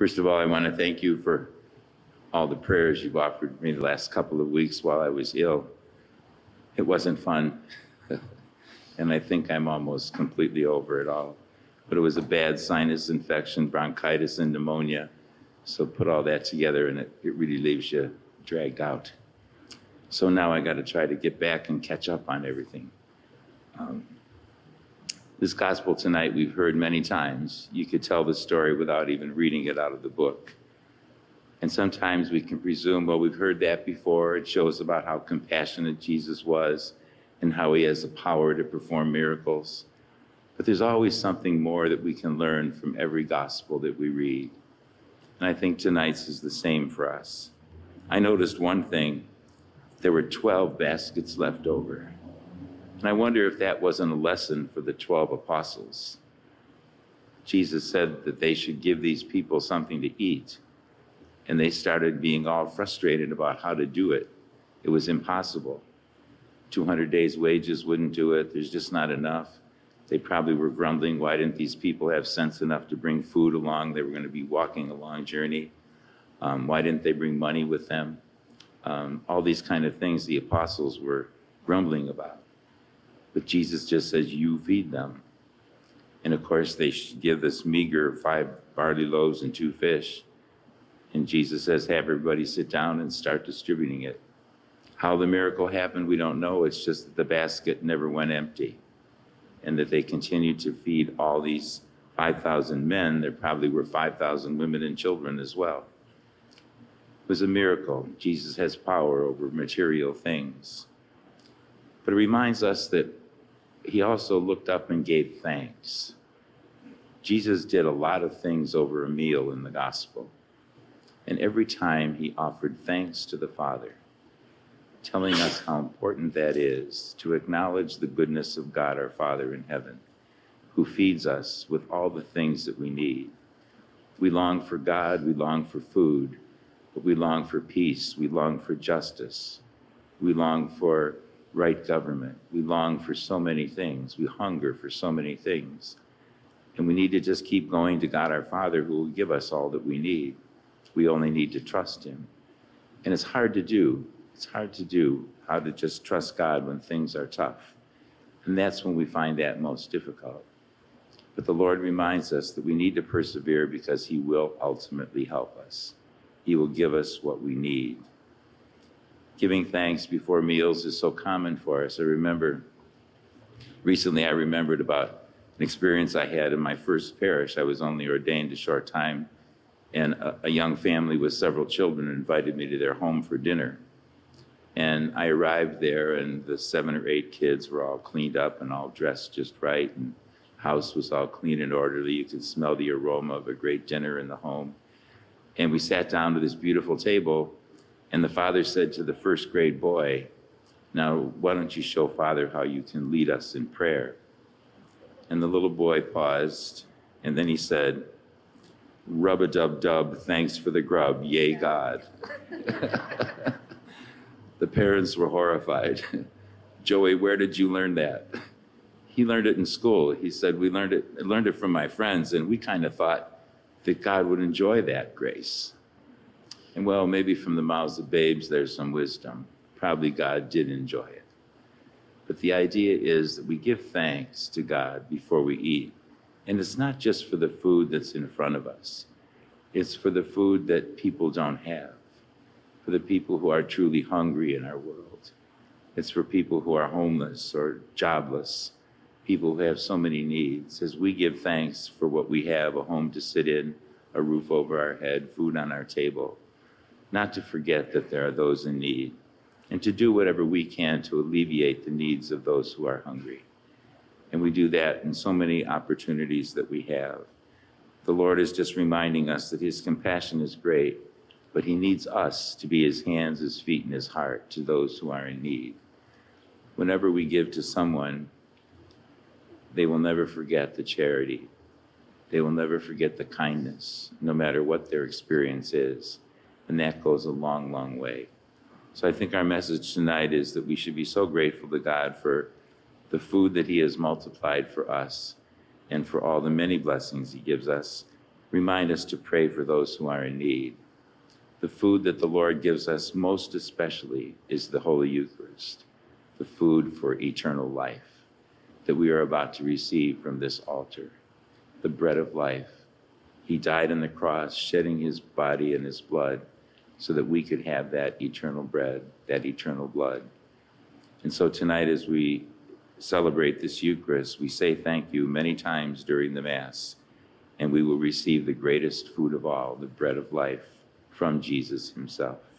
First of all, I want to thank you for all the prayers you've offered me the last couple of weeks while I was ill. It wasn't fun, and I think I'm almost completely over it all. But it was a bad sinus infection, bronchitis, and pneumonia. So put all that together, and it really leaves you dragged out. So now I got to try to get back and catch up on everything. This gospel tonight we've heard many times. You could tell the story without even reading it out of the book. And sometimes we can presume, well, we've heard that before. It shows about how compassionate Jesus was and how he has the power to perform miracles. But there's always something more that we can learn from every gospel that we read. And I think tonight's is the same for us. I noticed one thing. There were 12 baskets left over. And I wonder if that wasn't a lesson for the 12 apostles. Jesus said that they should give these people something to eat. And they started being all frustrated about how to do it. It was impossible. 200 days' wages wouldn't do it. There's just not enough. They probably were grumbling, why didn't these people have sense enough to bring food along? They were going to be walking a long journey. Why didn't they bring money with them? All these kind of things the apostles were grumbling about. But Jesus just says, you feed them. And of course, they give this meager 5 barley loaves and 2 fish. And Jesus says, have everybody sit down and start distributing it. How the miracle happened, we don't know. It's just that the basket never went empty. And that they continued to feed all these 5,000 men. There probably were 5,000 women and children as well. It was a miracle. Jesus has power over material things. But it reminds us that he also looked up and gave thanks. Jesus did a lot of things over a meal in the gospel. And every time he offered thanks to the Father, telling us how important that is to acknowledge the goodness of God our Father in heaven, who feeds us with all the things that we need. We long for God, we long for food, but we long for peace, we long for justice, we long for right government. We long for so many things. We hunger for so many things. And we need to just keep going to God our Father who will give us all that we need. We only need to trust him. And it's hard to do. It's hard to do how to just trust God when things are tough. And that's when we find that most difficult. But the Lord reminds us that we need to persevere because he will ultimately help us. He will give us what we need. Giving thanks before meals is so common for us. Recently I remembered about an experience I had in my first parish. I was only ordained a short time, and a young family with several children invited me to their home for dinner. And I arrived there, and the 7 or 8 kids were all cleaned up and all dressed just right, and the house was all clean and orderly. You could smell the aroma of a great dinner in the home. And we sat down to this beautiful table, and the father said to the first grade boy, now, why don't you show Father how you can lead us in prayer? And the little boy paused, and then he said, rub-a-dub-dub, thanks for the grub, yay God. The parents were horrified. Joey, where did you learn that? He learned it in school. He said, I learned it from my friends, and we kind of thought that God would enjoy that grace. And well, maybe from the mouths of babes, there's some wisdom. Probably God did enjoy it. But the idea is that we give thanks to God before we eat. And it's not just for the food that's in front of us. It's for the food that people don't have, for the people who are truly hungry in our world. It's for people who are homeless or jobless, people who have so many needs. As we give thanks for what we have, a home to sit in, a roof over our head, food on our table, not to forget that there are those in need, and to do whatever we can to alleviate the needs of those who are hungry. And we do that in so many opportunities that we have. The Lord is just reminding us that his compassion is great, but he needs us to be his hands, his feet, and his heart to those who are in need. Whenever we give to someone, they will never forget the charity. They will never forget the kindness, no matter what their experience is. And that goes a long, long way. So I think our message tonight is that we should be so grateful to God for the food that he has multiplied for us and for all the many blessings he gives us. Remind us to pray for those who are in need. The food that the Lord gives us most especially is the Holy Eucharist, the food for eternal life that we are about to receive from this altar, the bread of life. He died on the cross, shedding his body and his blood so that we could have that eternal bread, that eternal blood. And so tonight, as we celebrate this Eucharist, we say thank you many times during the Mass, and we will receive the greatest food of all, the bread of life from Jesus himself.